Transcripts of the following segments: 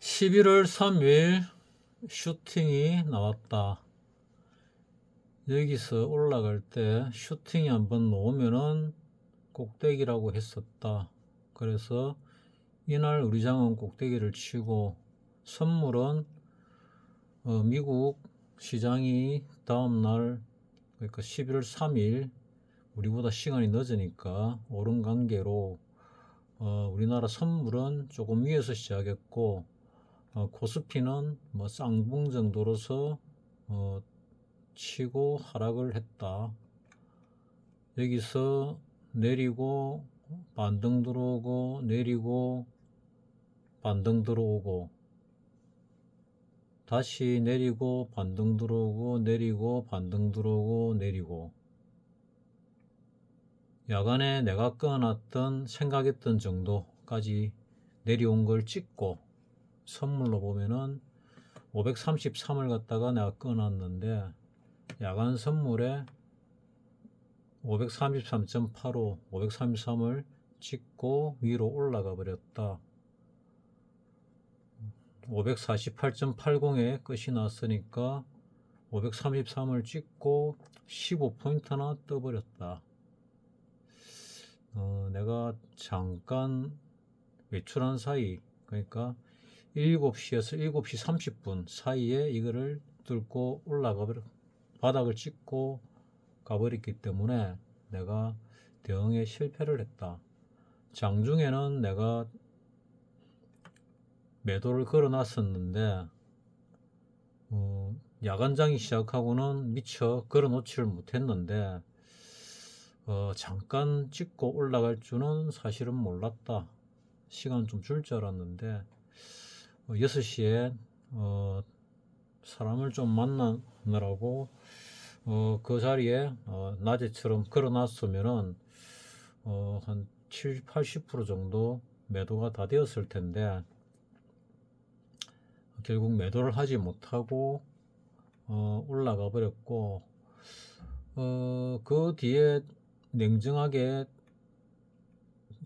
11월 3일 슈팅이 나왔다. 여기서 올라갈 때 슈팅이 한번 놓으면은 꼭대기라고 했었다. 그래서 이날 우리 장은 꼭대기를 치고 선물은 미국 시장이 다음날 그러니까 11월 3일 우리보다 시간이 늦으니까 오른 관계로 우리나라 선물은 조금 위에서 시작했고 코스피는 뭐 쌍봉 정도로서 치고 하락을 했다. 여기서 내리고 반등 들어오고 내리고 반등 들어오고 다시 내리고 반등 들어오고 내리고 반등 들어오고 내리고 야간에 내가 끊어놨던 생각했던 정도까지 내려온 걸 찍고 선물로 보면은 533을 갖다가 내가 끊었는데 야간 선물에 533.85, 533을 찍고 위로 올라가 버렸다. 548.80에 끝이 났으니까 533을 찍고 15포인트나 떠버렸다. 내가 잠깐 외출한 사이, 그러니까 7시에서 7시 30분 사이에 이거를 뚫고 올라가 버렸, 바닥을 찍고 가버렸기 때문에 내가 대응에 실패를 했다. 장중에는 내가 매도를 걸어 놨었는데 야간장이 시작하고는 미처 걸어 놓지를 못했는데 잠깐 찍고 올라갈 줄은 사실은 몰랐다. 시간 좀 줄 줄 알았는데 6시에 사람을 좀 만나느라고 그 자리에 낮에처럼 걸어 놨으면은 한 70, 80% 정도 매도가 다 되었을 텐데 결국 매도를 하지 못하고 올라가 버렸고 그 뒤에 냉정하게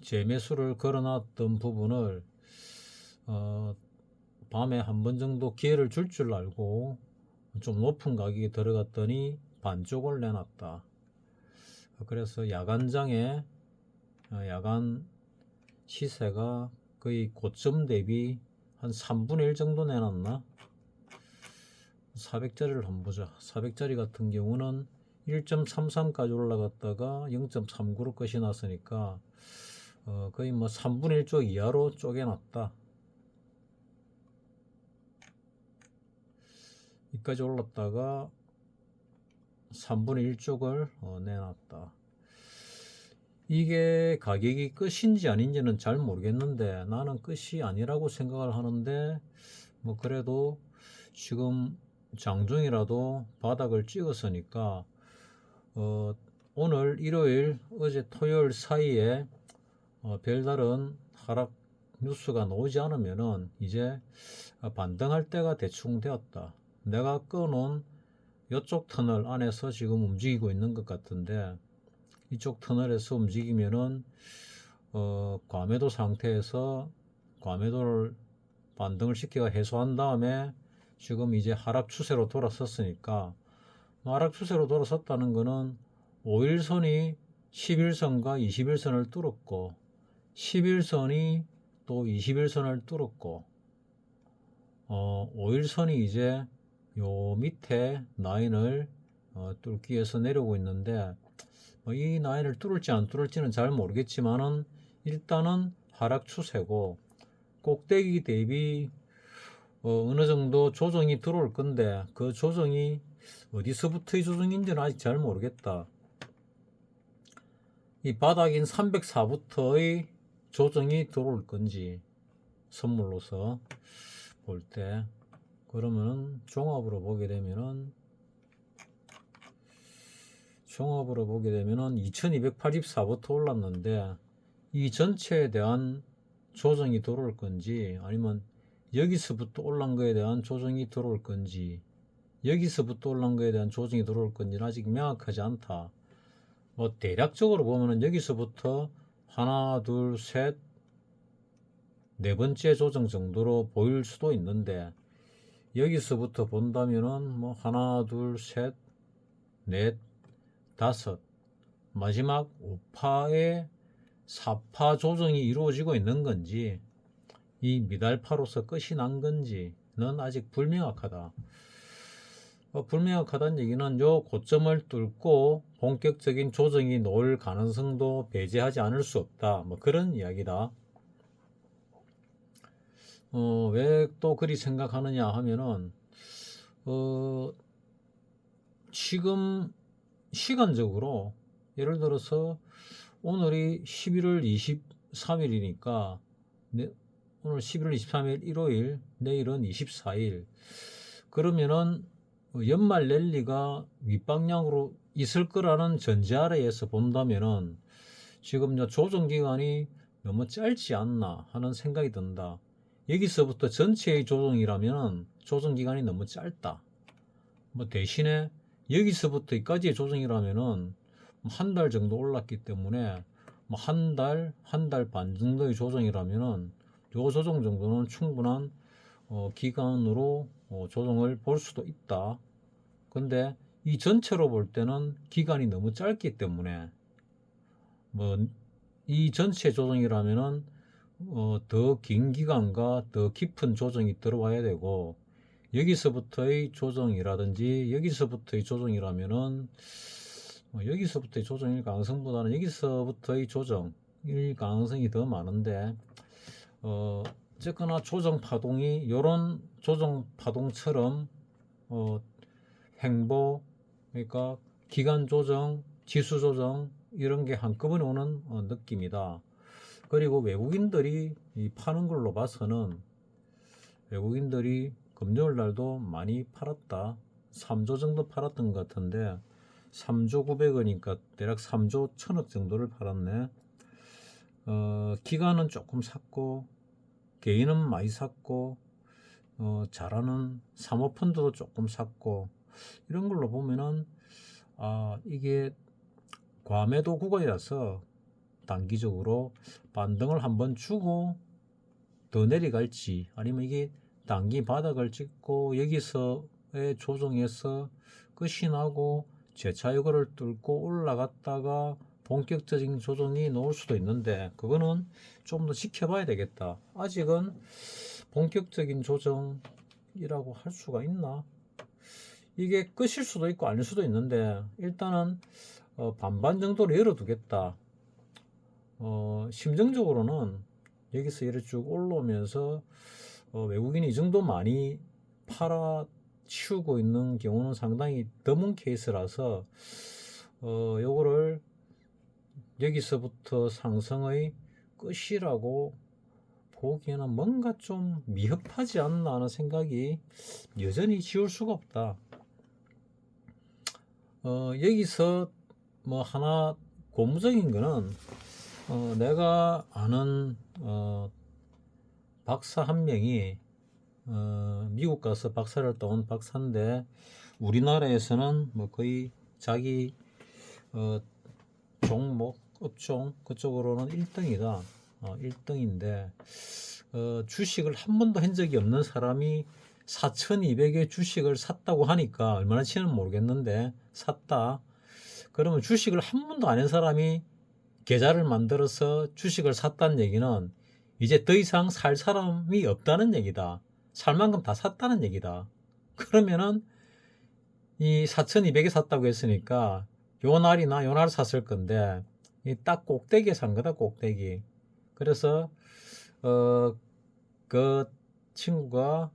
재매수를 걸어놨던 부분을 밤에 한 번 정도 기회를 줄 줄 알고 좀 높은 가격에 들어갔더니 반쪽을 내놨다. 그래서 야간장에 야간 시세가 거의 고점 대비 한 3분의 1 정도 내놨나? 400짜리를 한번 보자. 400짜리 같은 경우는 1.33까지 올라갔다가 0.39로 끝이 났으니까 거의 뭐 3분의 1쪽 이하로 쪼개놨다. 여기까지 올랐다가 3분의 1쪽을 내놨다. 이게 가격이 끝인지 아닌지는 잘 모르겠는데 나는 끝이 아니라고 생각을 하는데 뭐 그래도 지금 장중이라도 바닥을 찍었으니까 오늘 일요일 어제 토요일 사이에 별다른 하락 뉴스가 나오지 않으면은 이제 반등할 때가 대충 되었다. 내가 꺼놓은 이쪽 터널 안에서 지금 움직이고 있는 것 같은데 이쪽 터널에서 움직이면은 과매도 상태에서 과매도를 반등을 시켜가 해소한 다음에 지금 이제 하락 추세로 돌아섰으니까 하락 추세로 돌아섰다는 거는 5일선이 11선과 21선을 뚫었고 11선이 또 21선을 뚫었고 5일선이 이제 요 밑에 라인을 뚫기 위해서 내려오고 있는데 이 라인을 뚫을지 안 뚫을지는 잘 모르겠지만은 일단은 하락 추세고 꼭대기 대비 어느 정도 조정이 들어올 건데 그 조정이 어디서부터의 조정인지는 아직 잘 모르겠다. 이 바닥인 304부터의 조정이 들어올 건지 선물로서 볼 때 그러면은 종합으로 보게 되면은 2284부터 올랐는데 이 전체에 대한 조정이 들어올 건지 아니면 여기서부터 올라온 거에 대한 조정이 들어올 건지 여기서부터 올라온 거에 대한 조정이 들어올 건지는 아직 명확하지 않다. 뭐 대략적으로 보면은 여기서부터 하나 둘 셋 네 번째 조정 정도로 보일 수도 있는데, 여기서부터 본다면은 뭐 하나, 둘, 셋, 넷, 다섯, 마지막 5파의 4파 조정이 이루어지고 있는 건지, 이 미달파로서 끝이 난 건지는 아직 불명확하다. 불명확하다는 얘기는 요 고점을 뚫고 본격적인 조정이 나올 가능성도 배제하지 않을 수 없다. 뭐 그런 이야기다. 왜 또 그리 생각하느냐 하면은, 지금 시간적으로 예를 들어서 오늘이 11월 23일이니까 오늘 11월 23일 일요일, 내일은 24일. 그러면은 연말 랠리가 윗방향으로 있을 거라는 전제하에서 본다면은 지금 조정 기간이 너무 짧지 않나 하는 생각이 든다. 여기서부터 전체의 조정이라면 조정 기간이 너무 짧다. 뭐 대신에 여기서부터 여기까지의 조정이라면은 한 달 정도 올랐기 때문에 뭐 한 달 반 정도의 조정이라면은 요 조정 정도는 충분한 기간으로 조정을 볼 수도 있다. 근데 이 전체로 볼 때는 기간이 너무 짧기 때문에 뭐 이 전체 조정이라면은 더 긴 기간과 더 깊은 조정이 들어와야 되고, 여기서부터의 조정이라든지 여기서부터의 조정이라면은 여기서부터의 조정일 가능성보다는 여기서부터의 조정일 가능성이 더 많은데, 어쨌거나 조정 파동이 요런 조정 파동처럼 횡보, 그러니까 기간 조정, 지수 조정 이런 게 한꺼번에 오는 느낌이다. 그리고 외국인들이 파는 걸로 봐서는 외국인들이 금요일 날도 많이 팔았다. 3조 정도 팔았던 것 같은데 3조 900원이니까 대략 3조 1000억 정도를 팔았네. 기관은 조금 샀고 개인은 많이 샀고 잘하는 사모펀드도 조금 샀고, 이런 걸로 보면은 이게 과매도 구간이라서 단기적으로 반등을 한번 주고 더 내려갈지, 아니면 이게 단기 바닥을 찍고 여기서의 조정에서 끝이 나고 재차 이거를 뚫고 올라갔다가 본격적인 조정이 나올 수도 있는데, 그거는 좀 더 지켜봐야 되겠다. 아직은 본격적인 조정이라고 할 수가 있나? 이게 끝일 수도 있고 아닐 수도 있는데, 일단은 반반 정도로 열어두겠다. 심정적으로는 여기서 이렇게 쭉 올라오면서 외국인이 이 정도 많이 팔아 치우고 있는 경우는 상당히 드문 케이스라서 요거를 여기서부터 상승의 끝이라고 보기에는 뭔가 좀 미흡하지 않나 하는 생각이 여전히 지울 수가 없다. 여기서 뭐 하나 고무적인 거는 내가 아는 박사 한 명이 미국 가서 박사를 따온 박사인데, 우리나라에서는 뭐 거의 자기 종목 업종 그쪽으로는 1등이다. 1등인데 주식을 한 번도 한 적이 없는 사람이 4,200의 주식을 샀다고 하니까 얼마나 치는지 모르겠는데, 샀다. 그러면 주식을 한 번도 안 한 사람이 계좌를 만들어서 주식을 샀다는 얘기는 이제 더 이상 살 사람이 없다는 얘기다. 살 만큼 다 샀다는 얘기다. 그러면은 이 4,200에 샀다고 했으니까 요 날이나 요 날 샀을 건데, 이 딱 꼭대기에 산 거다, 꼭대기. 그래서 그 친구가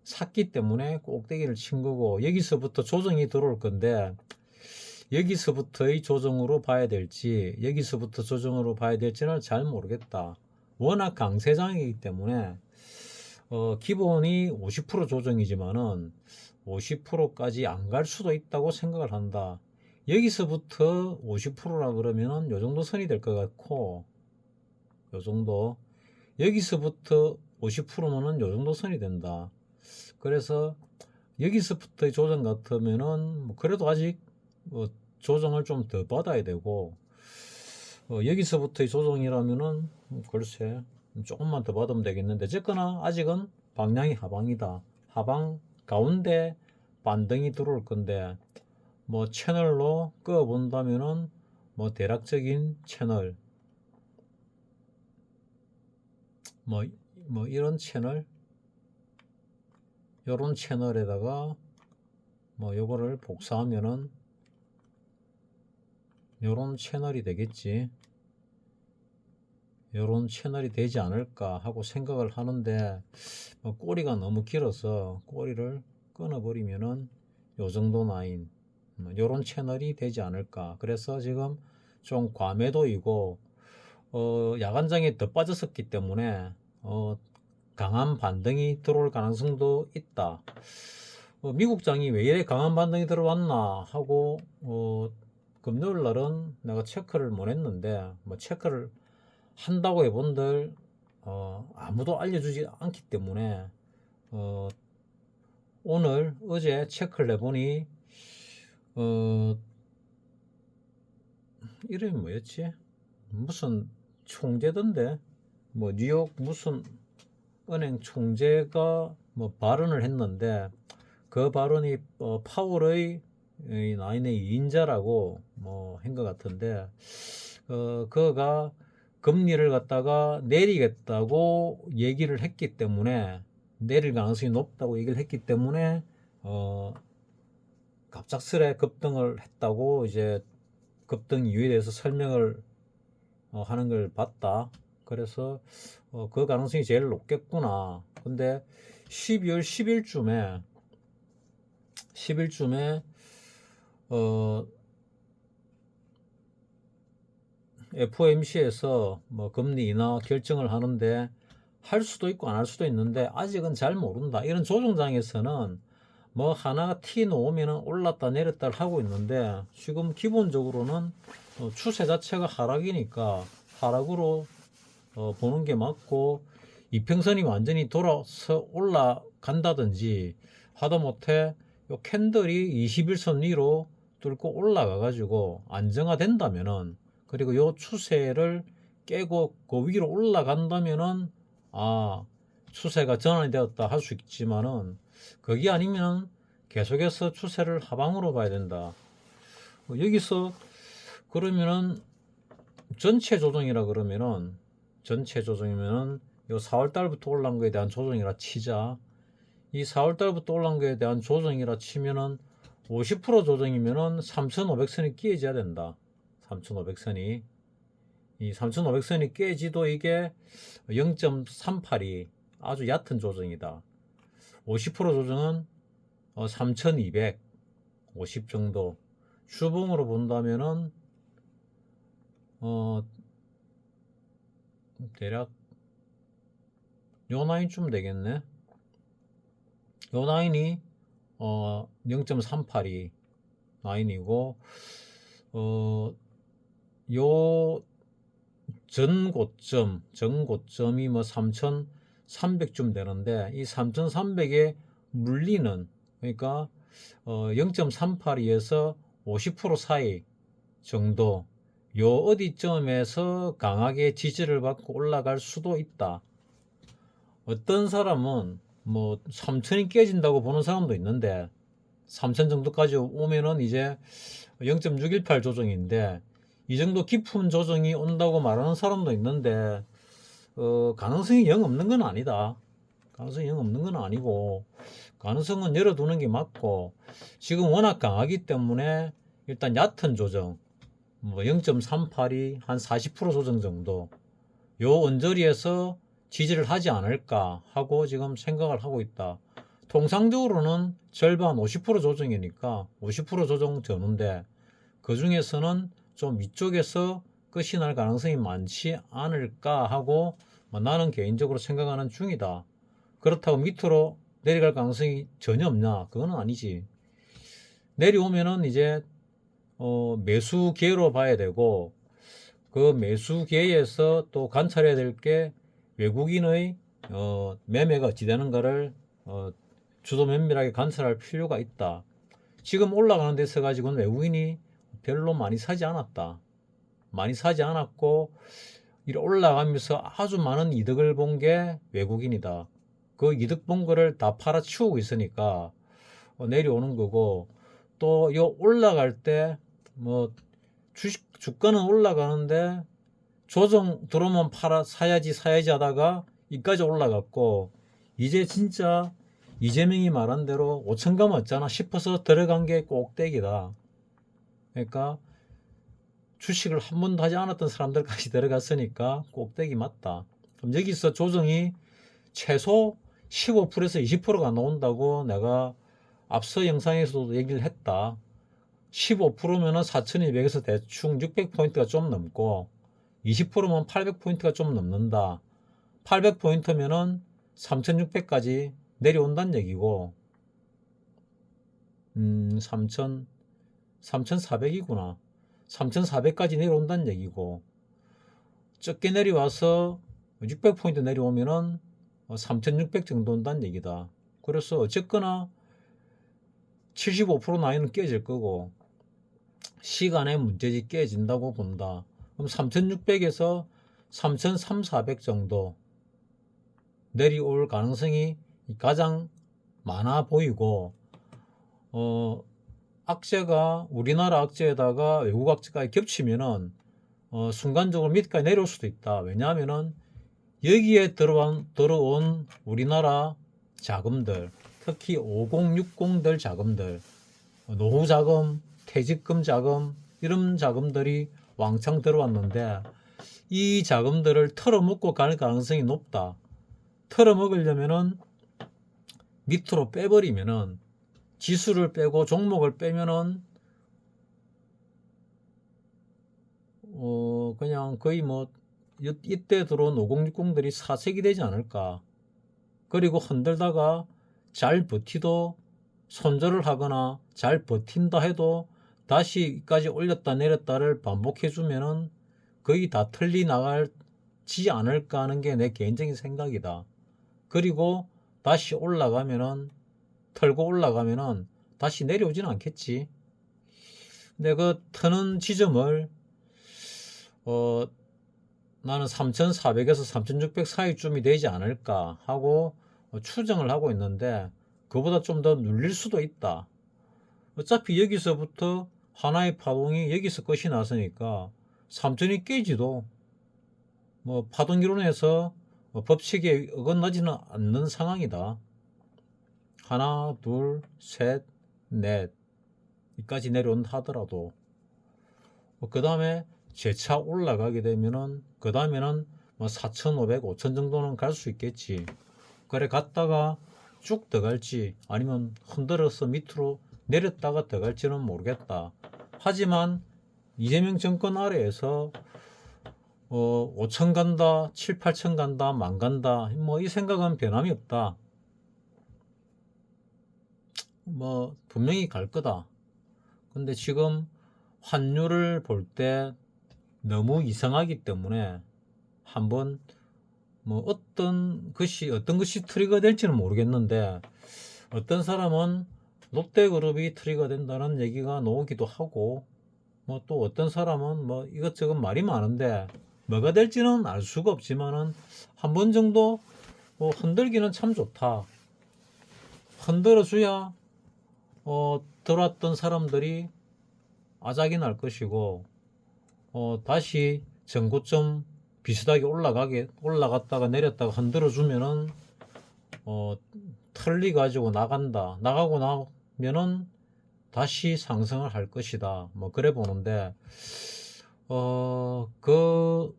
샀기 때문에 꼭대기를 친 거고, 여기서부터 조정이 들어올 건데 여기서부터의 조정으로 봐야 될지 여기서부터 조정으로 봐야 될지는 잘 모르겠다. 워낙 강세장이기 때문에 기본이 50% 조정이지만은 50%까지 안 갈 수도 있다고 생각을 한다. 여기서부터 50%라 그러면은 요 정도 선이 될 것 같고, 요 정도, 여기서부터 50%면은 요 정도 선이 된다. 그래서 여기서부터의 조정 같으면은 뭐 그래도 아직 조정을 좀 더 받아야 되고, 여기서부터의 조정이라면은 글쎄 조금만 더 받으면 되겠는데, 어쨌거나 아직은 방향이 하방이다. 하방 가운데 반등이 들어올 건데, 뭐 채널로 끄어 본다면은 뭐 대략적인 채널, 뭐 이런 채널, 요런 채널에다가 뭐 요거를 복사하면은 요런 채널이 되겠지. 요런 채널이 되지 않을까 하고 생각을 하는데, 꼬리가 너무 길어서 꼬리를 끊어버리면은 요 정도 라인, 요런 채널이 되지 않을까. 그래서 지금 좀 과매도이고, 야간장에 더 빠졌었기 때문에 강한 반등이 들어올 가능성도 있다. 미국장이 왜 이래 강한 반등이 들어왔나 하고 금요일 날은 내가 체크를 못 했는데, 뭐 체크를 한다고 해본들 아무도 알려주지 않기 때문에 오늘 어제 체크를 해보니 이름이 뭐였지? 무슨 총재던데, 뭐 뉴욕 무슨 은행 총재가 뭐 발언을 했는데, 그 발언이 파월의 나인의 2인자라고 뭐 한 것 같은데, 그가 금리를 갖다가 내리겠다고 얘기를 했기 때문에, 내릴 가능성이 높다고 얘기를 했기 때문에 갑작스레 급등을 했다고 이제 급등 이유에 대해서 설명을 하는 걸 봤다. 그래서 그 가능성이 제일 높겠구나. 근데 12월 10일쯤에 FOMC에서 뭐 금리 인하 결정을 하는데, 할 수도 있고 안 할 수도 있는데 아직은 잘 모른다. 이런 조정장에서는 뭐 하나가 티 놓으면 올랐다 내렸다 하고 있는데, 지금 기본적으로는 추세 자체가 하락이니까 하락으로 보는 게 맞고, 이평선이 완전히 돌아서 올라간다든지 하다못해 요 캔들이 21선 위로 뚫고 올라가 가지고 안정화된다면은, 그리고 요 추세를 깨고 그 위로 올라간다면은 추세가 전환이 되었다 할 수 있지만은, 그게 아니면 계속해서 추세를 하방으로 봐야 된다. 여기서 그러면은 전체 조정이라 그러면은, 전체 조정이면은 요 4월 달부터 올라온 거에 대한 조정이라 치자. 이 4월 달부터 올라온 거에 대한 조정이라 치면은 50% 조정이면은 3,500선이 깨져야 된다. 3,500선이. 이 3,500선이 깨지도 이게 0.38이 아주 얕은 조정이다. 50% 조정은 3,250 정도. 주봉으로 본다면은 대략 요 라인쯤 되겠네. 요 라인이 0.38이 라인이고, 요 전고점이 뭐 3,300쯤 되는데, 이 3,300에 물리는, 그러니까 0.38에서 50% 사이 정도, 요 어디쯤에서 강하게 지지를 받고 올라갈 수도 있다. 어떤 사람은 뭐 3천이 깨진다고 보는 사람도 있는데, 3천 정도까지 오면은 이제 0.618 조정인데, 이 정도 깊은 조정이 온다고 말하는 사람도 있는데, 가능성이 영 없는 건 아니다. 가능성이 영 없는 건 아니고, 가능성은 열어두는 게 맞고, 지금 워낙 강하기 때문에 일단 얕은 조정, 뭐 0.38이 한 40% 조정 정도, 요 언저리에서 지지를 하지 않을까 하고 지금 생각을 하고 있다. 통상적으로는 절반 50% 조정이니까 50% 조정 전후인데, 그 중에서는 좀 위쪽에서 끝이 날 가능성이 많지 않을까 하고 나는 개인적으로 생각하는 중이다. 그렇다고 밑으로 내려갈 가능성이 전혀 없냐? 그건 아니지. 내려오면은 이제 매수 기회로 봐야 되고, 그 매수 기회에서 또 관찰해야 될 게 외국인의 매매가 어찌 되는가를 주도 면밀하게 관찰할 필요가 있다. 지금 올라가는 데서 가지고는 외국인이 별로 많이 사지 않았다. 많이 사지 않았고, 이렇게 올라가면서 아주 많은 이득을 본 게 외국인이다. 그 이득 본 거를 다 팔아치우고 있으니까 내려오는 거고, 또 요 올라갈 때 뭐 주가는 올라가는데 조정 들어오면 사야지 하다가 이까지 올라갔고, 이제 진짜 이재명이 말한 대로 5천 감았잖아 싶어서 들어간 게 꼭대기다. 그러니까 주식을 한 번도 하지 않았던 사람들까지 들어갔으니까 꼭대기 맞다. 그럼 여기서 조정이 최소 15%에서 20%가 나온다고 내가 앞서 영상에서도 얘기를 했다. 15%면은 4,200에서 대충 600포인트가 좀 넘고, 20%면 800포인트가 좀 넘는다. 800포인트면은 3,600까지 내려온다는 얘기고, 3,400이구나. 3,400까지 내려온다는 얘기고, 적게 내려와서 600포인트 내려오면은 3,600 정도 온다는 얘기다. 그래서 어쨌거나 75% 라인은 깨질 거고, 시간의 문제지 깨진다고 본다. 그럼 3,600에서 3,300 정도 내려올 가능성이 가장 많아 보이고, 악재가 우리나라 악재에다가 외국 악재까지 겹치면은 순간적으로 밑까지 내려올 수도 있다. 왜냐하면은 여기에 들어온 우리나라 자금들, 특히 5060들 자금들, 노후 자금, 퇴직금 자금, 이런 자금들이 왕창 들어왔는데, 이 자금들을 털어먹고 갈 가능성이 높다. 털어먹으려면은 밑으로 빼버리면은, 지수를 빼고 종목을 빼면은 그냥 거의 뭐 이때 들어온 5060들이 사색이 되지 않을까. 그리고 흔들다가 잘 버티도 손절을 하거나 잘 버틴다 해도 다시 여기까지 올렸다 내렸다를 반복해 주면은 거의 다 털리 나가지 않을까 하는 게 내 개인적인 생각이다. 그리고 다시 올라가면은, 털고 올라가면은 다시 내려오지는 않겠지. 근데 그 터는 지점을 나는 3,400에서 3,600 사이쯤이 되지 않을까 하고 추정을 하고 있는데, 그보다 좀 더 눌릴 수도 있다. 어차피 여기서부터 하나의 파동이 여기서 끝이 났으니까 3,000이 깨지도 뭐 파동이론에서 법칙에 어긋나지는 않는 상황이다. 하나, 둘, 셋, 넷 여기까지 내려온다 하더라도 그 다음에 재차 올라가게 되면은 그 다음에는 뭐 4,500, 5,000 정도는 갈 수 있겠지. 그래 갔다가 쭉 더 갈지 아니면 흔들어서 밑으로 내렸다가 더 갈지는 모르겠다. 하지만 이재명 정권 아래에서 5천 간다, 7, 8천 간다, 만 간다, 뭐 이 생각은 변함이 없다. 뭐 분명히 갈 거다. 근데 지금 환율을 볼 때 너무 이상하기 때문에 한번 뭐 어떤 것이 트리거 될지는 모르겠는데, 어떤 사람은 롯데그룹이 트리거 된다는 얘기가 나오기도 하고, 뭐 또 어떤 사람은 뭐 이것저것 말이 많은데 뭐가 될지는 알 수가 없지만은 한 번 정도 흔들기는 참 좋다. 흔들어줘야 들어왔던 사람들이 아작이 날 것이고, 다시 전고점 비슷하게 올라갔다가 내렸다가 흔들어주면은 털리 가지고 나가고 나면은 다시 상승을 할 것이다. 뭐 그래 보는데, 그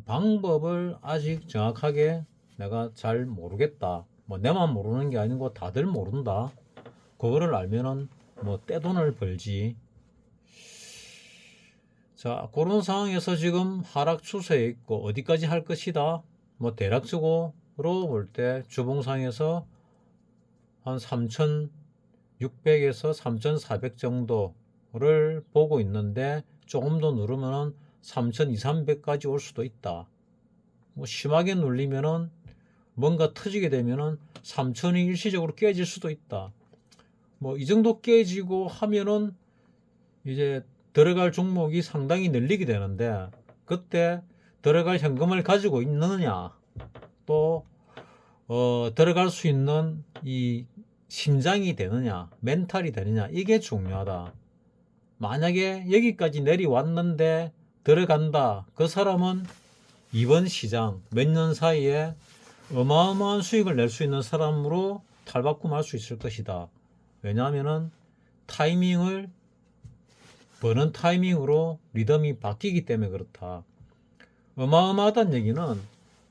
방법을 아직 정확하게 내가 잘 모르겠다. 뭐 내만 모르는 게 아니고 다들 모른다. 그거를 알면은 뭐 떼돈을 벌지. 자, 그런 상황에서 지금 하락 추세에 있고 어디까지 할 것이다. 뭐 대략적으로 볼 때 주봉상에서 한 3,600에서 3,400 정도를 보고 있는데, 조금 더 누르면은 3,200~300까지 올 수도 있다. 뭐 심하게 눌리면은 뭔가 터지게 되면은 3,000이 일시적으로 깨질 수도 있다. 뭐 이 정도 깨지고 하면은 이제 들어갈 종목이 상당히 늘리게 되는데, 그때 들어갈 현금을 가지고 있느냐, 또 들어갈 수 있는 이 심장이 되느냐, 멘탈이 되느냐, 이게 중요하다. 만약에 여기까지 내려왔는데 들어간다, 그 사람은 이번 시장 몇 년 사이에 어마어마한 수익을 낼 수 있는 사람으로 탈바꿈할 수 있을 것이다. 왜냐하면은 타이밍을 버는 타이밍으로 리듬이 바뀌기 때문에 그렇다. 어마어마하다는 얘기는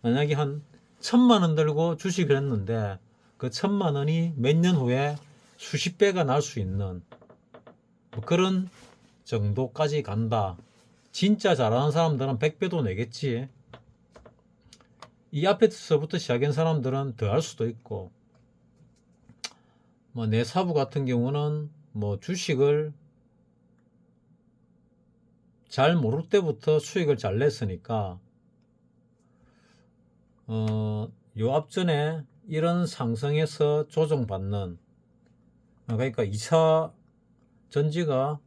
만약에 한 1,000만 원 들고 주식을 했는데 그 1,000만 원이 몇 년 후에 수십 배가 날 수 있는 뭐 그런 정도까지 간다. 진짜 잘하는 사람들은 100배도 내겠지. 이 앞에서부터 시작한 사람들은 더 할 수도 있고, 뭐 내 사부 같은 경우는 뭐 주식을 잘 모를 때부터 수익을 잘 냈으니까 요 앞전에 이런 상승에서 조정받는, 그러니까 2차 전지가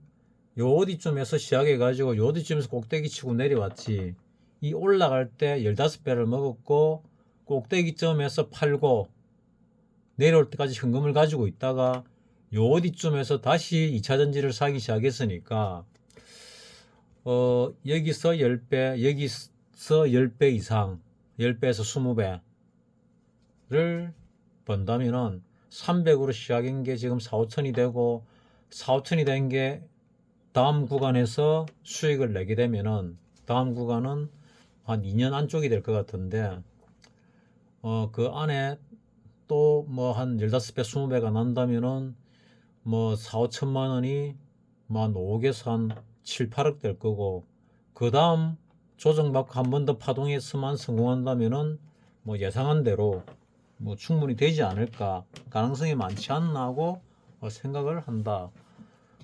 요 어디쯤에서 시작해 가지고 요 어디쯤에서 꼭대기 치고 내려왔지. 이 올라갈 때 15배를 먹었고 꼭대기점에서 팔고 내려올 때까지 현금을 가지고 있다가 요 어디쯤에서 다시 2차 전지를 사기 시작했으니까 여기서 10배, 여기서 10배 이상, 10배에서 20배를 번다면은 300으로 시작한 게 지금 4, 5천이 되고 4, 5천이 된 게 다음 구간에서 수익을 내게 되면은 다음 구간은 한 2년 안쪽이 될 것 같은데 그 안에 또 뭐 한 15배, 20배가 난다면은 뭐 4, 5천만 원이 만 5억에서 한 7, 8억 될 거고, 그 다음 조정받고 한 번 더 파동에서만 성공한다면은 뭐 예상한 대로 뭐 충분히 되지 않을까, 가능성이 많지 않나 하고 생각을 한다.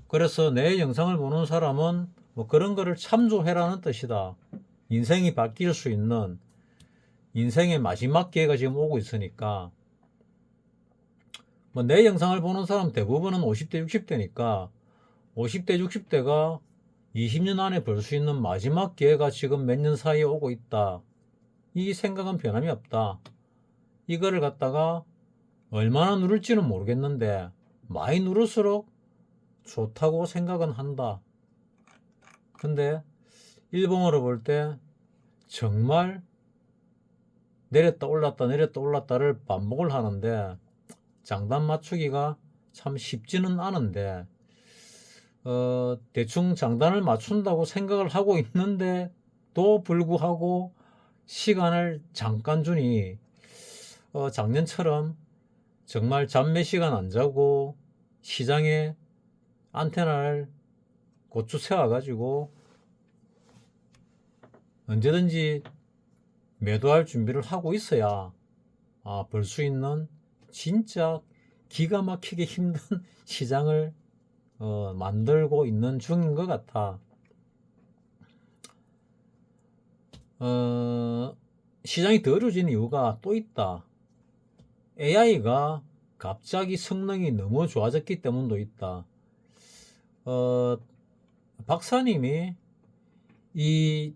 그래서 내 영상을 보는 사람은 뭐 그런 거를 참조해라는 뜻이다. 인생이 바뀔 수 있는 인생의 마지막 기회가 지금 오고 있으니까, 뭐 내 영상을 보는 사람 대부분은 50대, 60대니까 50대, 60대가 20년 안에 벌 수 있는 마지막 기회가 지금 몇 년 사이에 오고 있다. 이 생각은 변함이 없다. 이거를 갖다가 얼마나 누를지는 모르겠는데 많이 누를수록 좋다고 생각은 한다. 근데 일봉으로 볼 때 정말 내렸다 올랐다 내렸다 올랐다를 반복을 하는데 장단 맞추기가 참 쉽지는 않은데 대충 장단을 맞춘다고 생각을 하고 있는데 또 불구하고 시간을 잠깐 주니 작년처럼 정말 잠 몇 시간 안 자고 시장에 안테나를 고추 세워가지고 언제든지 매도할 준비를 하고 있어야 벌 수 있는 진짜 기가 막히게 힘든 시장을 만들고 있는 중인 것 같아. 시장이 더 어려워진 이유가 또 있다. AI가 갑자기 성능이 너무 좋아졌기 때문도 있다. 박사님이 이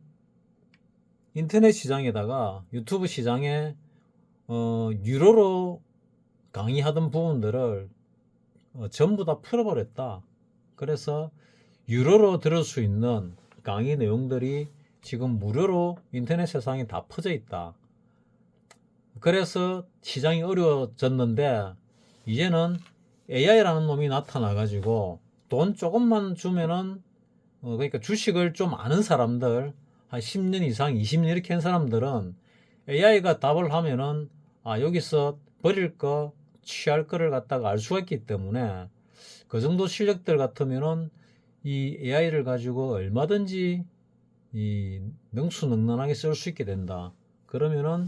인터넷 시장에다가 유튜브 시장에 유료로 강의하던 부분들을 전부 다 풀어버렸다. 그래서 유료로 들을 수 있는 강의 내용들이 지금 무료로 인터넷 세상에 다 퍼져 있다. 그래서 시장이 어려워졌는데 이제는 AI라는 놈이 나타나 가지고 돈 조금만 주면은 그러니까 주식을 좀 아는 사람들, 한 10년 이상 20년 이렇게 한 사람들은 AI가 답을 하면은 여기서 버릴 거 취할 거를 갖다가 알 수가 있기 때문에 그 정도 실력들 같으면은 이 AI를 가지고 얼마든지 이 능수능란하게 쓸 수 있게 된다. 그러면은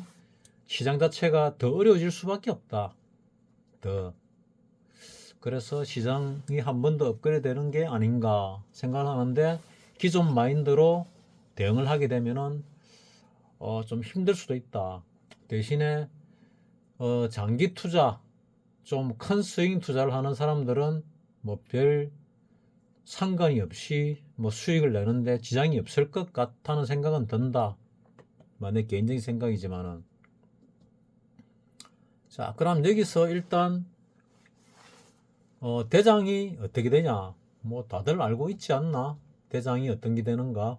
시장 자체가 더 어려워질 수밖에 없다. 그래서 시장이 한 번 더 업그레이드 되는 게 아닌가 생각하는데, 기존 마인드로 대응을 하게 되면은 좀 힘들 수도 있다. 대신에 장기 투자, 좀 큰 스윙 투자를 하는 사람들은 뭐 별 상관이 없이 뭐 수익을 내는데 지장이 없을 것 같다는 생각은 든다. 내 개인적인 생각이지만은. 자, 그럼 여기서 일단 대장이 어떻게 되냐? 뭐 다들 알고 있지 않나? 대장이 어떤 게 되는가?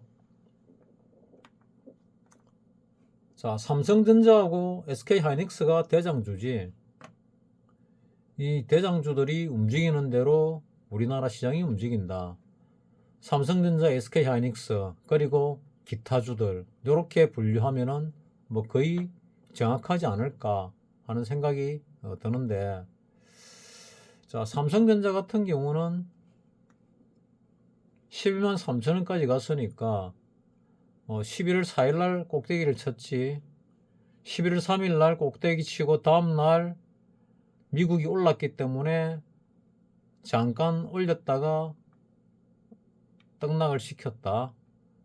자, 삼성전자하고 SK하이닉스가 대장주지. 이 대장주들이 움직이는 대로 우리나라 시장이 움직인다. 삼성전자, SK하이닉스 그리고 기타주들 이렇게 분류하면은 뭐 거의 정확하지 않을까 하는 생각이 드는데, 자, 삼성전자 같은 경우는 11만 3천 원까지 갔으니까 11월 4일 날 꼭대기를 쳤지. 11월 3일 날 꼭대기 치고 다음 날 미국이 올랐기 때문에 잠깐 올렸다가 떡락을 시켰다.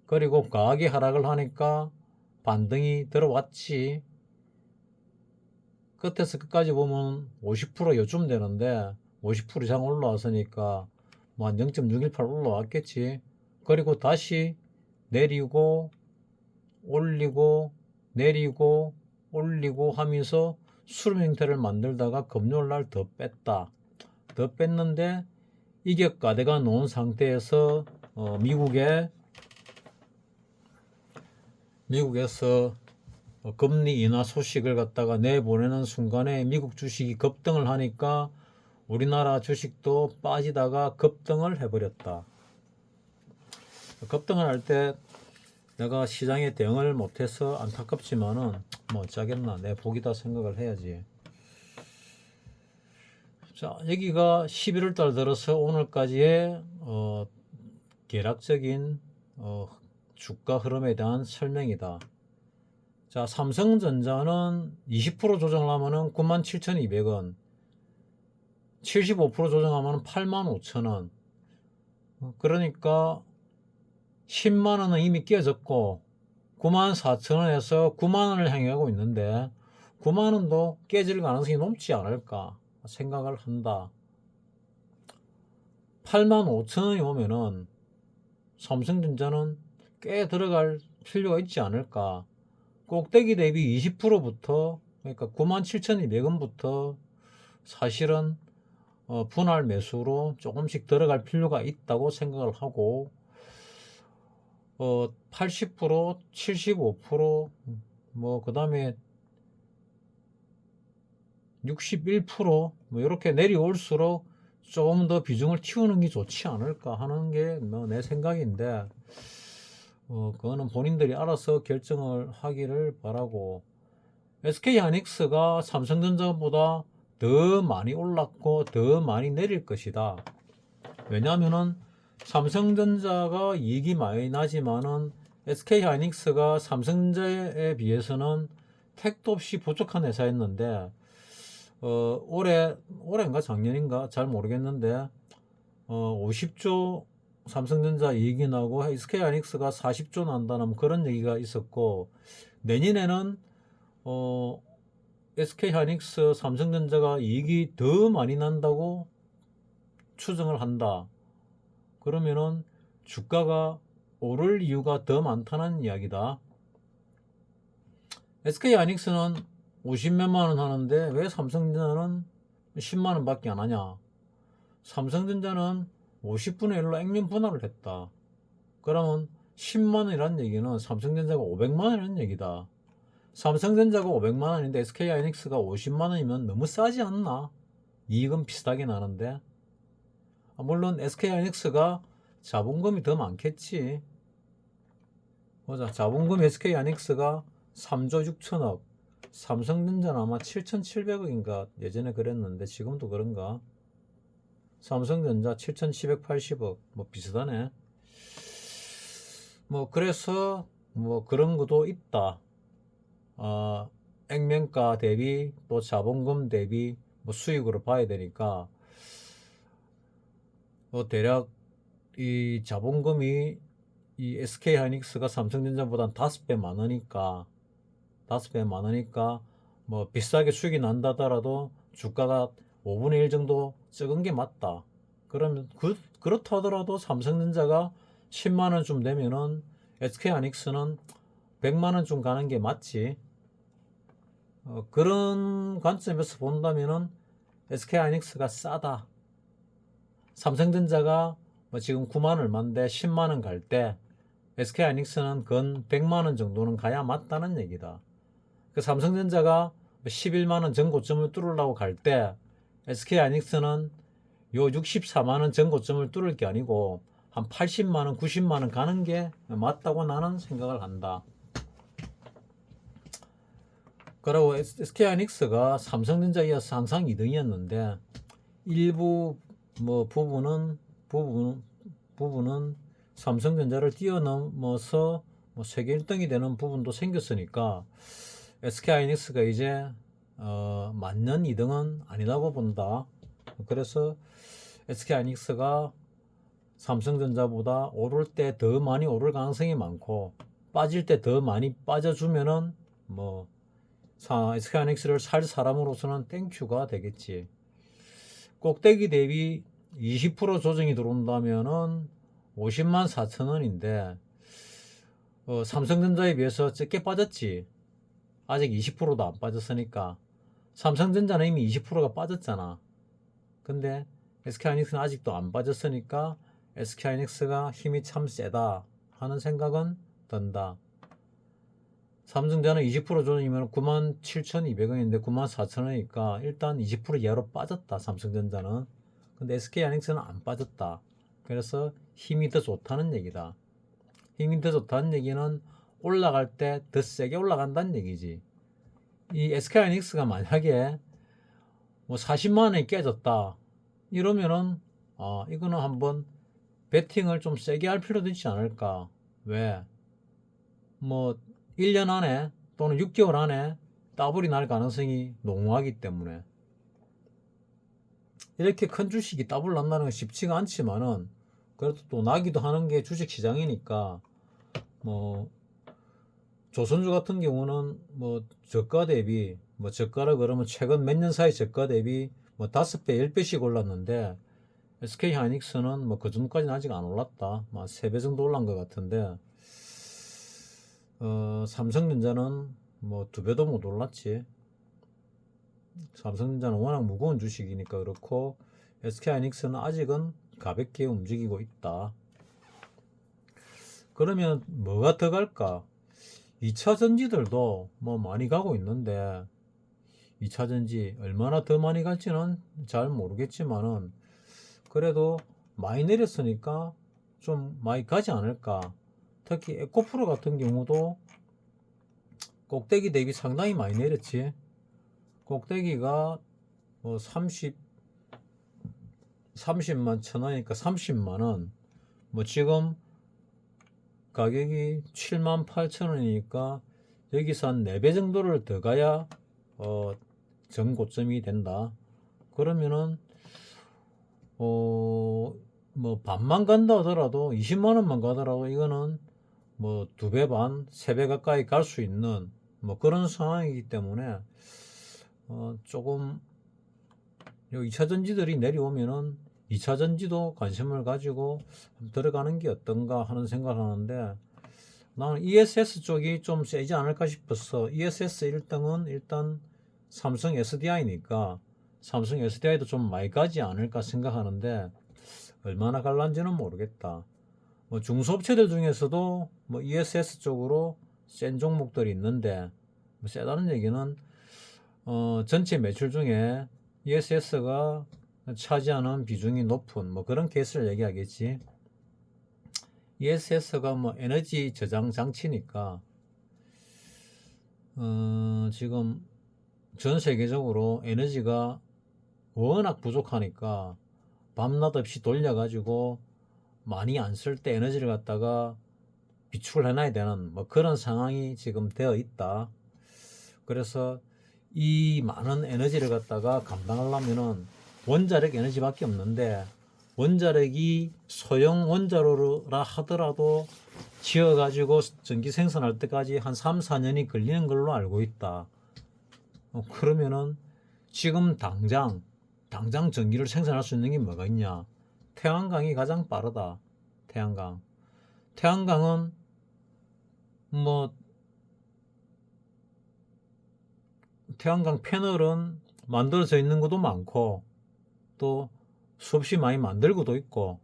그리고 과하게 하락을 하니까 반등이 들어왔지. 끝에서 끝까지 보면 50% 요쯤 되는데 50% 이상 올라왔으니까 뭐 한 0.618 올라왔겠지. 그리고 다시 내리고 올리고 내리고 올리고 하면서 수렴 형태를 만들다가 금요일날 더 뺐다. 더 뺐는데 이격가대가 놓은 상태에서 미국에서 금리 인하 소식을 갖다가 내보내는 순간에 미국 주식이 급등을 하니까 우리나라 주식도 빠지다가 급등을 해버렸다. 급등을 할 때 내가 시장에 대응을 못해서 안타깝지만은 뭐 어쩌겠나, 내 복이다 생각을 해야지. 자, 여기가 11월 달 들어서 오늘까지의 계략적인 주가 흐름에 대한 설명이다. 자, 삼성전자는 20% 조정을 하면은 97,200원, 75% 조정하면 85,000원. 그러니까 10만 원은 이미 깨졌고 94,000원에서 9만 원을 향해 가고 있는데 9만 원도 깨질 가능성이 높지 않을까 생각을 한다. 85,000원이 오면은 삼성전자는 꽤 들어갈 필요가 있지 않을까. 꼭대기 대비 20%부터, 그러니까 97,200원부터 사실은 분할 매수로 조금씩 들어갈 필요가 있다고 생각을 하고, 80%, 75%, 그 다음에 61%, 이렇게 내려올수록 조금 더 비중을 틔우는 게 좋지 않을까 하는 게 내 생각인데, 그거는 본인들이 알아서 결정을 하기를 바라고, SK하이닉스가 삼성전자보다 더 많이 올랐고 더 많이 내릴 것이다. 왜냐하면은 삼성전자가 이익이 많이 나지만은 SK하이닉스가 삼성전자에 비해서는 택도 없이 부족한 회사였는데, 올해인가 작년인가 잘 모르겠는데 50조 삼성전자 이익이 나고 SK하이닉스가 40조 난다는 그런 얘기가 있었고, 내년에는 SK하이닉스 삼성전자가 이익이 더 많이 난다고 추정을 한다. 그러면은 주가가 오를 이유가 더 많다는 이야기다. SK하이닉스는 50몇만 원 하는데 왜 삼성전자는 10만 원 밖에 안 하냐? 삼성전자는 50분의 1로 액면 분할을 했다. 그러면 10만 원이라는 얘기는 삼성전자가 500만 원이라는 얘기다. 삼성전자가 500만 원인데 SK하이닉스가 50만 원이면 너무 싸지 않나? 이익은 비슷하게 나는데. 물론 SK하이닉스가 자본금이 더 많겠지. 보자, 자본금 SK하이닉스가 3조 6천억, 삼성전자는 아마 7,700억인가 예전에 그랬는데 지금도 그런가? 삼성전자 7,780억, 비슷하네. 그래서 그런 것도 있다. 액면가 대비 또 자본금 대비 수익으로 봐야 되니까, 대략 이 자본금이 이 SK하이닉스가 삼성전자보다 5배 많으니까 비싸게 수익이 난다더라도 주가가 5분의 1 정도 적은 게 맞다. 그러면 그렇다 하더라도 삼성전자가 10만 원 좀 되면은 SK하이닉스는 100만 원쯤 가는 게 맞지. 그런 관점에서 본다면은 SK하이닉스가 싸다. 삼성전자가 뭐 지금 9만 얼마인데 10만 원 갈 때 SK하이닉스는 건 100만 원 정도는 가야 맞다는 얘기다. 그 삼성전자가 11만 원 전고점을 뚫으려고 갈 때 SK하이닉스는 요 64만 원 전고점을 뚫을 게 아니고 한 80만 원, 90만 원 가는 게 맞다고 나는 생각을 한다. 그리고 SK하이닉스가 삼성전자에 이어서 항상 2등이었는데 일부 뭐 부분은 삼성전자를 뛰어넘어서 뭐 세계 1등이 되는 부분도 생겼으니까 SK하이닉스가 이제 만년 2등은 아니라고 본다. 그래서 SK하이닉스가 삼성전자보다 오를 때 더 많이 오를 가능성이 많고 빠질 때 더 많이 빠져주면은 뭐 SK하이닉스를 살 사람으로서는 땡큐가 되겠지. 꼭대기 대비 20% 조정이 들어온다면은 50만 4천 원인데 삼성전자에 비해서 적게 빠졌지. 아직 20%도 안 빠졌으니까. 삼성전자는 이미 20%가 빠졌잖아. 근데 SK하이닉스는 아직도 안 빠졌으니까 SK하이닉스가 힘이 참 세다 하는 생각은 든다. 삼성전자는 20% 조정이면 97,200원인데 94,000원이니까 일단 20% 이하로 빠졌다. 삼성전자는. 근데 SK하이닉스는 안 빠졌다. 그래서 힘이 더 좋다는 얘기다. 힘이 더 좋다는 얘기는 올라갈 때 더 세게 올라간다는 얘기지. 이 SK하이닉스가 만약에 뭐 40만 원이 깨졌다. 이러면은 이거는 한번 베팅을 좀 세게 할 필요도 있지 않을까. 왜? 뭐 1년 안에 또는 6개월 안에 더블이 날 가능성이 농후하기 때문에 이렇게 큰 주식이 더블 난다는 건 쉽지가 않지만은 그래도 또 나기도 하는 게 주식시장이니까 뭐 조선주 같은 경우는 뭐 저가 대비 뭐 저가라 그러면 최근 몇 년 사이 저가 대비 뭐 5배, 10배씩 올랐는데 SK하이닉스는 뭐 그 정도까지는 아직 안 올랐다. 뭐 3배 정도 올란 것 같은데 삼성전자는 뭐 2배도 못 올랐지. 삼성전자는 워낙 무거운 주식이니까 그렇고 SK하이닉스는 아직은 가볍게 움직이고 있다. 그러면 뭐가 더 갈까? 2차 전지들도 뭐 많이 가고 있는데 2차 전지 얼마나 더 많이 갈지는 잘 모르겠지만은 그래도 많이 내렸으니까 좀 많이 가지 않을까. 특히 에코프로 같은 경우도 꼭대기 대비 상당히 많이 내렸지. 꼭대기가 뭐 30만 천 원이니까 30만 원. 뭐 지금 가격이 7만 8천 원이니까 여기서 한 4배 정도를 더 가야 전고점이 된다. 그러면은 뭐 반만 간다 하더라도 20만 원만 가더라도 이거는 뭐 2배 반, 3배 가까이 갈 수 있는 뭐 그런 상황이기 때문에 조금 2차 전지들이 내려오면은 2차 전지도 관심을 가지고 들어가는 게 어떤가 하는 생각을 하는데 나는 ESS 쪽이 좀 세지 않을까 싶었어. ESS 1등은 일단 삼성 SDI니까 삼성 SDI도 좀 많이 가지 않을까 생각하는데 얼마나 갈란지는 모르겠다. 뭐 중소업체들 중에서도 뭐 ESS 쪽으로 센 종목들이 있는데 뭐 세다는 얘기는 전체 매출 중에 ESS가 차지하는 비중이 높은 뭐 그런 케이스를 얘기하겠지. ESS가 뭐 에너지 저장 장치니까 지금 전 세계적으로 에너지가 워낙 부족하니까 밤낮 없이 돌려가지고 많이 안 쓸 때 에너지를 갖다가 비축을 해놔야 되는 뭐 그런 상황이 지금 되어 있다. 그래서 이 많은 에너지를 갖다가 감당하려면은 원자력 에너지밖에 없는데 원자력이 소형 원자로라 하더라도 지어가지고 전기 생산할 때까지 한 3, 4년이 걸리는 걸로 알고 있다. 그러면은 지금 당장 전기를 생산할 수 있는 게 뭐가 있냐? 태양광이 가장 빠르다. 태양광은 뭐 태양광 패널은 만들어져 있는 것도 많고 또 수없이 많이 만들고도 있고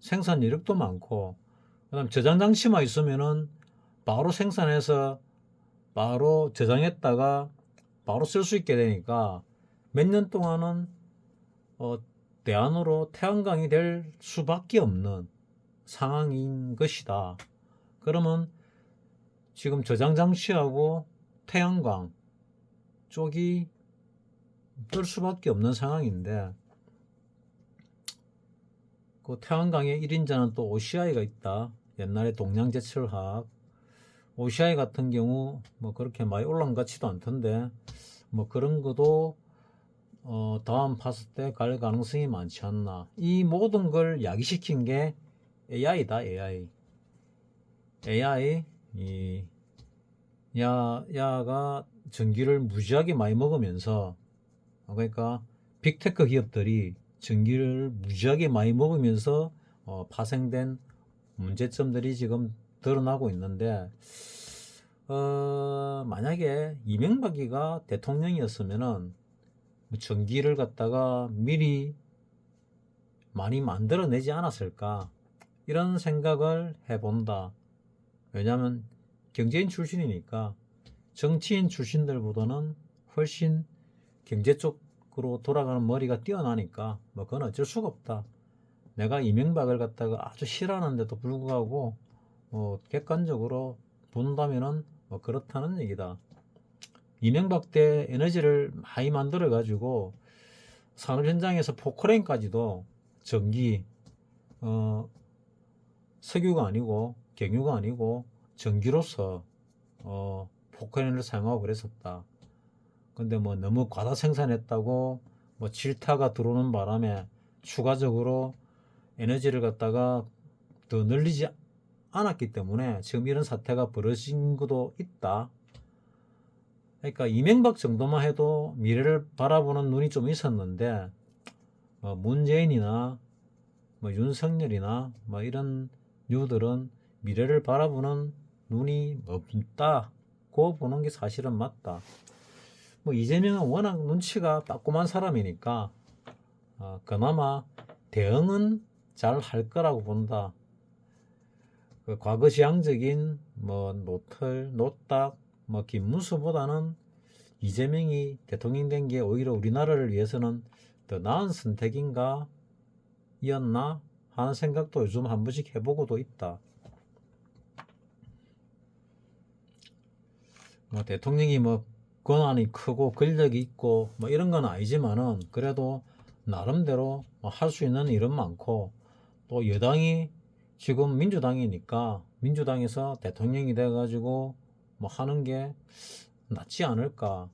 생산 이력도 많고 그다음 저장 장치만 있으면은 바로 생산해서 바로 저장했다가 바로 쓸 수 있게 되니까 몇 년 동안은 대안으로 태양광이 될 수밖에 없는 상황인 것이다. 그러면 지금 저장 장치하고 태양광 쪽이 뜰 수밖에 없는 상황인데 그 태양광의 1인자는 또 OCI가 있다. 옛날에 동양제철학 OCI 같은 경우 뭐 그렇게 많이 올라간 것 같지도 않던데 뭐 그런 것도 다음 봤을 때 갈 가능성이 많지 않나. 이 모든 걸 야기시킨 게 AI다. AI 이 야가 전기를 무지하게 많이 먹으면서 그러니까 빅테크 기업들이 전기를 무지하게 많이 먹으면서 파생된 문제점들이 지금 드러나고 있는데 만약에 이명박이가 대통령이었으면은 전기를 갖다가 미리 많이 만들어내지 않았을까 이런 생각을 해본다. 왜냐하면 경제인 출신이니까 정치인 출신들보다는 훨씬 경제 쪽으로 돌아가는 머리가 뛰어나니까 뭐 그건 어쩔 수가 없다. 내가 이명박을 갖다가 아주 싫어하는데도 불구하고 객관적으로 본다면은 뭐 그렇다는 얘기다. 이명박 때 에너지를 많이 만들어 가지고 산업 현장에서 포크레인까지도 전기 석유가 아니고 경유가 아니고 전기로서 포크레인을 사용하고 그랬었다. 근데 뭐 너무 과다 생산했다고 뭐 질타가 들어오는 바람에 추가적으로 에너지를 갖다가 더 늘리지 않았기 때문에 지금 이런 사태가 벌어진 것도 있다. 그러니까 이명박 정도만 해도 미래를 바라보는 눈이 좀 있었는데 문재인이나 뭐 윤석열이나 뭐 이런 유들은 미래를 바라보는 눈이 없다고 보는 게 사실은 맞다. 뭐 이재명은 워낙 눈치가 빠꼼한 사람이니까 그나마 대응은 잘 할 거라고 본다. 그 과거지향적인 뭐 노털, 노딱, 뭐 김문수보다는 이재명이 대통령 된 게 오히려 우리나라를 위해서는 더 나은 선택인가 이었나 하는 생각도 요즘 한 번씩 해보고도 있다. 뭐 대통령이 뭐 권한이 크고 권력이 있고 뭐 이런 건 아니지만은 그래도 나름대로 할 수 있는 일은 많고 또 여당이 지금 민주당이니까 민주당에서 대통령이 돼가지고 뭐 하는 게 낫지 않을까.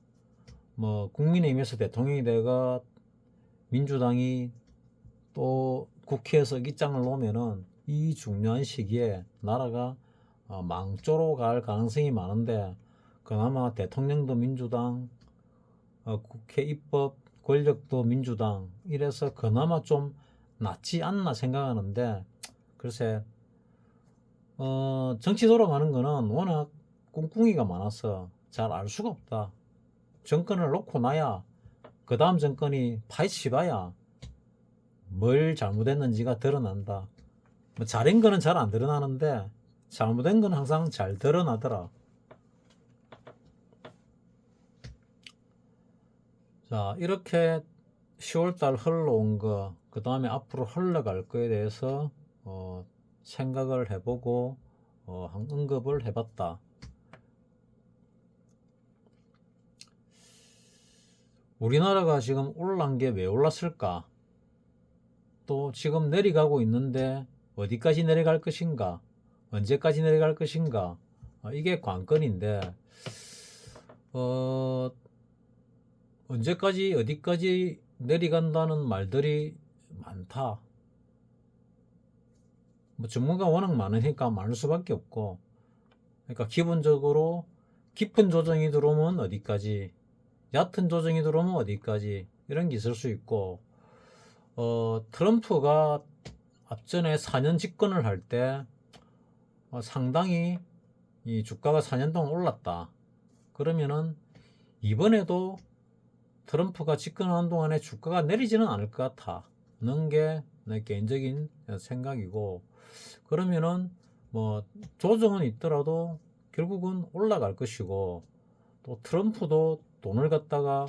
뭐 국민의힘에서 대통령이 돼가 민주당이 또 국회에서 입장을 놓으면은 이 중요한 시기에 나라가 망조로 갈 가능성이 많은데 그나마 대통령도 민주당, 국회 입법 권력도 민주당 이래서 그나마 좀 낫지 않나 생각하는데 글쎄 정치 돌아가는 거는 워낙 꿍꿍이가 많아서 잘 알 수가 없다. 정권을 놓고 나야 그 다음 정권이 파헤치봐야 뭘 잘못했는지가 드러난다. 뭐 잘한 거는 잘 안 드러나는데 잘못된 건 항상 잘 드러나더라. 자, 이렇게 10월달 흘러온 거, 그 다음에 앞으로 흘러갈 거에 대해서 생각을 해보고 언급을 해봤다. 우리나라가 지금 올라간 게 왜 올랐을까? 또 지금 내려가고 있는데 어디까지 내려갈 것인가? 언제까지 내려갈 것인가? 이게 관건인데 언제까지 어디까지 내려간다는 말들이 많다. 뭐 전문가 워낙 많으니까 많을 수밖에 없고 그러니까 기본적으로 깊은 조정이 들어오면 어디까지 얕은 조정이 들어오면 어디까지 이런 게 있을 수 있고 트럼프가 앞전에 4년 집권을 할 때 상당히 이 주가가 4년 동안 올랐다. 그러면은 이번에도 트럼프가 집권하는 동안에 주가가 내리지는 않을 것 같다는 게 내 개인적인 생각이고, 그러면은 뭐 조정은 있더라도 결국은 올라갈 것이고, 또 트럼프도 돈을 갖다가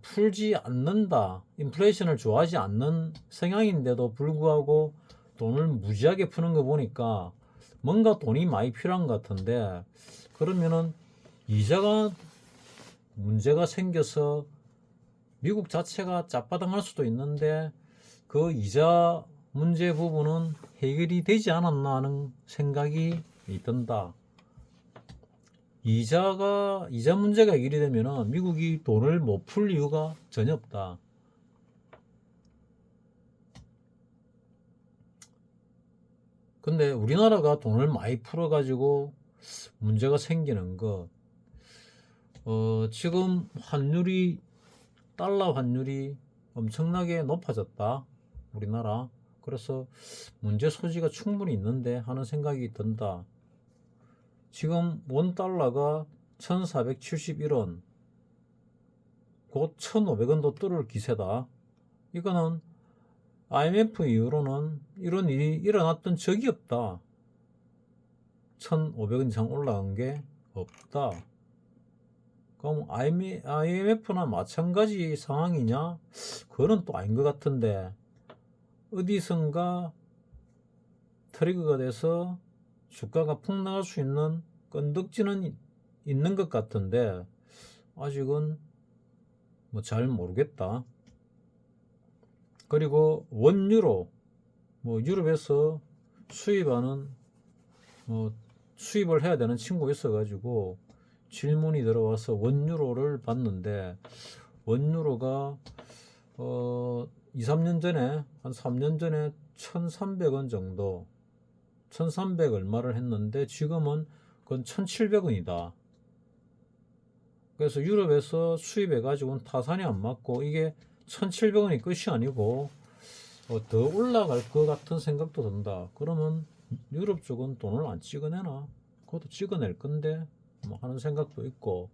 풀지 않는다, 인플레이션을 좋아하지 않는 성향인데도 불구하고 돈을 무지하게 푸는 거 보니까 뭔가 돈이 많이 필요한 것 같은데, 그러면은 이자가 문제가 생겨서 미국 자체가 짭바당할 수도 있는데 그 이자 문제 부분은 해결이 되지 않았나 하는 생각이 든다. 이자 문제가 해결이 되면은 미국이 돈을 못 풀 이유가 전혀 없다. 근데 우리나라가 돈을 많이 풀어가지고 문제가 생기는 것, 지금 달러 환율이 엄청나게 높아졌다, 우리나라. 그래서 문제 소지가 충분히 있는데 하는 생각이 든다. 지금 원 달러가 1471원, 곧 1500원도 뚫을 기세다. 이거는 IMF 이후로는 이런 일이 일어났던 적이 없다. 1500원 이상 올라간 게 없다. 그럼 IMF나 마찬가지 상황이냐? 그거는 또 아닌 것 같은데, 어디선가 트리거가 돼서 주가가 폭락할 수 있는 건덕지는 있는 것 같은데 아직은 뭐 잘 모르겠다. 그리고 원유로 뭐 유럽에서 수입을 해야 되는 친구가 있어가지고 질문이 들어와서 원유로를 봤는데, 원유로가 2, 3년 전에, 한 3년 전에 1,300원 정도, 1,300 얼마를 했는데 지금은 그건 1,700원이다. 그래서 유럽에서 수입해가지고는 타산이 안 맞고 이게 1,700원이 끝이 아니고 더 올라갈 것 같은 생각도 든다. 그러면 유럽 쪽은 돈을 안 찍어내나? 그것도 찍어낼 건데 뭐 하는 생각도 있고,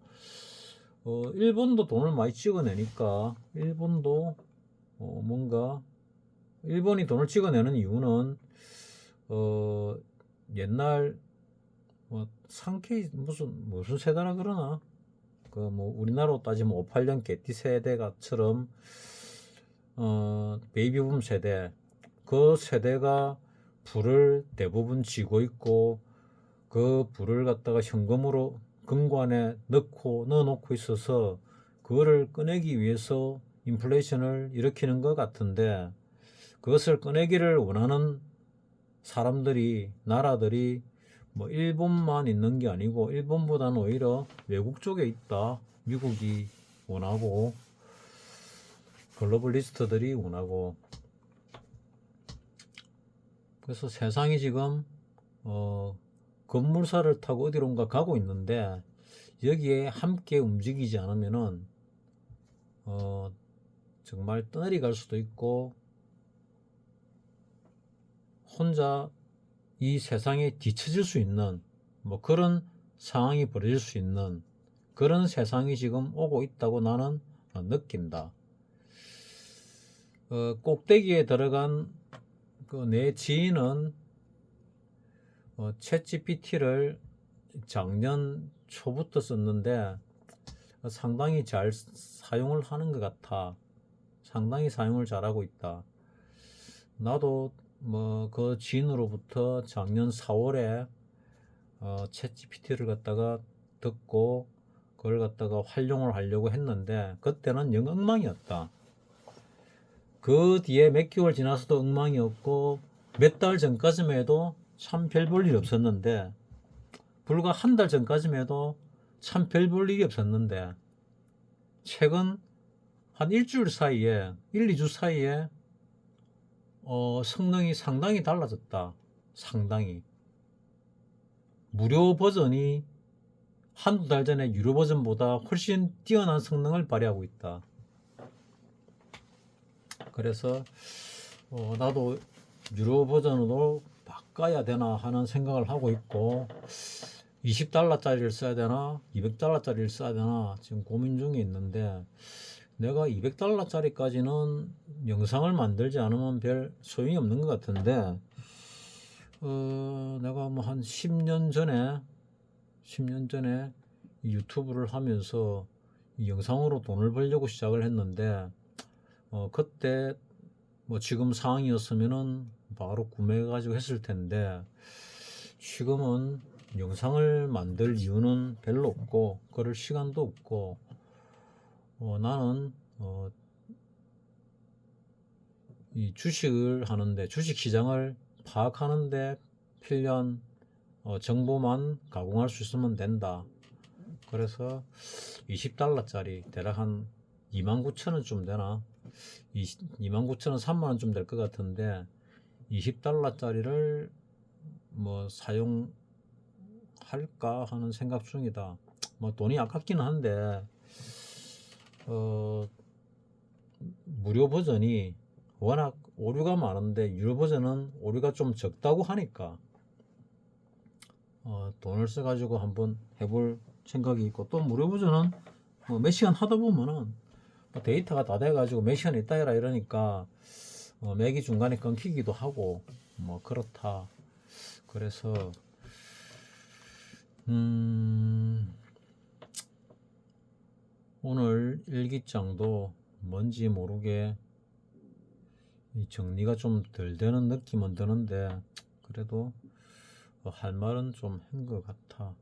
일본도 돈을 많이 찍어내니까 일본도 뭔가, 일본이 돈을 찍어내는 이유는 옛날 상케이 무슨 세대라 그러나, 그 뭐 우리나라로 따지면 58년 개띠 세대가처럼 베이비붐 세대, 그 세대가 부를 대부분 쥐고 있고 그 부를 갖다가 현금으로 금관에 넣어놓고 있어서 그거를 꺼내기 위해서 인플레이션을 일으키는 것 같은데, 그것을 꺼내기를 원하는 나라들이 뭐 일본만 있는 게 아니고 일본보다는 오히려 외국 쪽에 있다. 미국이 원하고 글로벌리스트들이 원하고. 그래서 세상이 지금 급물살을 타고 어디론가 가고 있는데, 여기에 함께 움직이지 않으면은 정말 떠내리 갈 수도 있고 혼자 이 세상에 뒤처질 수 있는 뭐 그런 상황이 벌어질 수 있는 그런 세상이 지금 오고 있다고 나는 느낀다. 꼭대기에 들어간 그 내 지인은 챗GPT를 작년 초부터 썼는데 상당히 잘 사용을 하는 것 같아. 상당히 사용을 잘하고 있다. 나도 뭐 그 지인으로부터 작년 4월에 챗GPT를 갖다가 듣고 그걸 갖다가 활용을 하려고 했는데 그때는 영 엉망이었다. 그 뒤에 몇 개월 지나서도 엉망이었고 몇 달 전까지만 해도 참 별 볼 일이 없었는데, 불과 한 달 전까지만 해도 참 별 볼 일이 없었는데 최근 한 일주일 사이에 1, 2주 사이에 성능이 상당히 달라졌다. 상당히. 무료 버전이 한두 달 전에 유료 버전보다 훨씬 뛰어난 성능을 발휘하고 있다. 그래서 나도 유료 버전으로 바꿔야 되나 하는 생각을 하고 있고, 20달러짜리를 써야 되나 200달러짜리를 써야 되나 지금 고민 중에 있는데, 내가 200달러짜리까지는 영상을 만들지 않으면 별 소용이 없는 것 같은데, 내가 뭐 한 10년 전에 이 유튜브를 하면서 이 영상으로 돈을 벌려고 시작을 했는데, 그때 뭐 지금 상황이었으면은 바로 구매해가지고 했을 텐데, 지금은 영상을 만들 이유는 별로 없고 그럴 시간도 없고, 나는 이 주식을 하는데, 주식 시장을 파악하는데 필요한 정보만 가공할 수 있으면 된다. 그래서 20달러짜리 대략 한 29,000원쯤 되나, 29,000원 3만원 좀 될 것 같은데, 20달러짜리를 뭐 사용할까 하는 생각 중이다. 뭐 돈이 아깝기는 한데, 무료 버전이 워낙 오류가 많은데 유료 버전은 오류가 좀 적다고 하니까 돈을 써가지고 한번 해볼 생각이 있고, 또 무료 버전은 뭐 몇 시간 하다 보면은 뭐 데이터가 다 돼가지고 몇 시간 있다 해라 이러니까 맥이 중간에 끊기기도 하고 뭐 그렇다. 그래서 오늘 일기장도 뭔지 모르게 이 정리가 좀 덜 되는 느낌은 드는데, 그래도 할 말은 좀 한 것 같아.